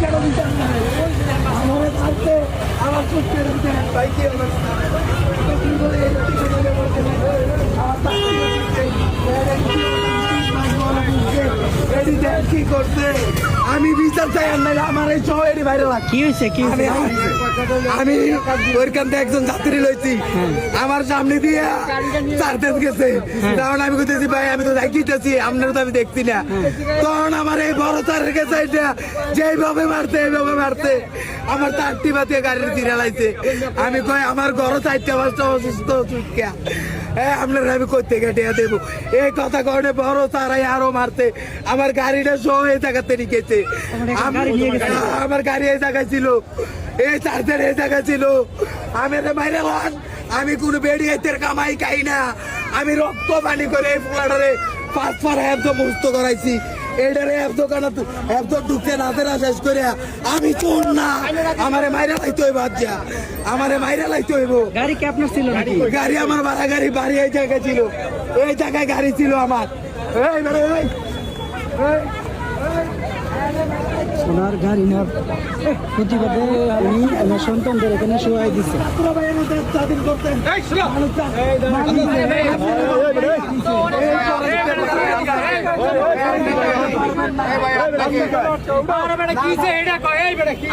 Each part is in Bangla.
কেন বিচার নাই? আমার থাকতে আমার সুস্থের ভিতরে বাইকে কি করছে? আমি বিচার চাই আর নাই আমার এই শহরে বাইরে কি হয়েছে কি হয়েছে আমি ওইখান থেকে একজন যাত্রী লইছি আমার সামনে দিয়ে চারটেন গেছে তখন আমি কইতেছি ভাই আমি তো দেখিতেছি আপনারা তো আমি দেখছি না তখন আমার এই বড় চারের গেছে এটা যেইভাবে মারতে এইভাবে মারতে আমার চারটি বাতিয়ে গাড়ির তীরে লাইছে আমি কই আমার ঘর চারটে পাঁচটা অসুস্থ চুটকা আপনারা আমি কই থেকে টিয়া দেবো এই কথা কারণে বড় তারাই আরো মারতে আমার গাড়িটা সহ এই জায়গাতে রেখেছে আমার গাড়ি এই জায়গায় ছিল এই চার্জার এই জায়গায় ছিল আমি বাইরে আমি কোনো বেড়িয়েতের কামাই খাই না আমি রক্ত পানি করে এই পোলাটারে 5 বার একদম মুক্ত করাইছি এটারে এক দোকানে একদম ঢুকে নাতে না শেষ করে আমি চোর না আমারে মাইরা লাইতে হইব আজ্জা আমারে মাইরা লাইতে হইব গাড়ি কি আপনার ছিল নাকি গাড়ি আমার ভাড়া গাড়ি বাড়ি এই জায়গায় ছিল এই জায়গায় গাড়ি ছিল আমার ওনার গাড়ি নেওয়ার প্রতিবাদে আমি আমার সন্তানদের এখানে শোয়াই দিচ্ছি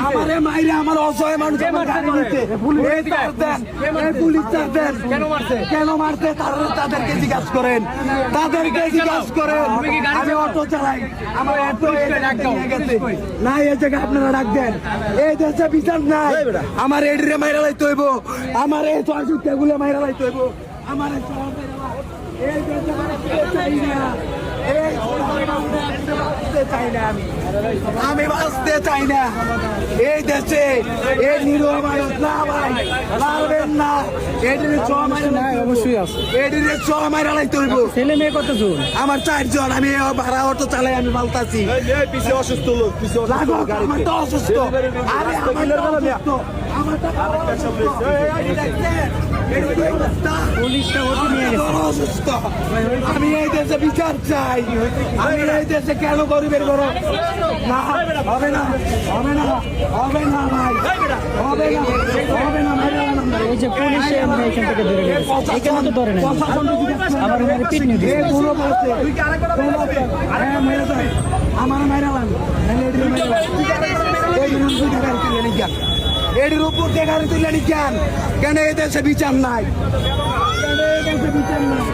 আমারে মাইরে আমার অসহায় মানুষ কেন মারতে তাদেরকে জিজ্ঞাসা করেন তাদেরকে জিজ্ঞাসা করেন আমি অটো চালাই আমার অটো নিয়ে গেছে না এই জায়গায় আপনারা ডাক দেন এই দেশে বিচার নাই আমার এডিরে মাইরা লাইতে হইব আমার এই চরচুট্টাগুলো মাইরা লাইতে হইব আমার এই দেশে চাই না আমি বাঁচতে চাই না এই দেশে এই নিরীহ মানুষ না ভাই মারবেন না এডিরে ছ মাইরা না অবশ্যই আছে এডিরে ছ মাইরা লাইতে হইব ছেলে মেয়ে কতজন আমার 4 জন আমি ভাড়া অটো চালাই আমি পাল্টাছি পিছিয়ে অসুস্থ লোক পিছিয়ে আমার তো অসুস্থ আরে পুলিশটা ওকে নিয়ে গেছে অসুস্থ আমি এই দেশে বিচার চাই আমি এই দেশে কেন গরিবের ঘর না হবে না হবে না হবে না ভাই হবে না হবে না এই যে পুলিশে আমরা এখান থেকে ধরে নিয়ে গেছে এখানে তো ধরে নেই আবার ওনার পিট নিয়ে দিচ্ছে আমার মাইরা এটির উপর দেখার তুলে কেন কেন এই দেশে বিচার নাই কেন এই দেশে বিচার নাই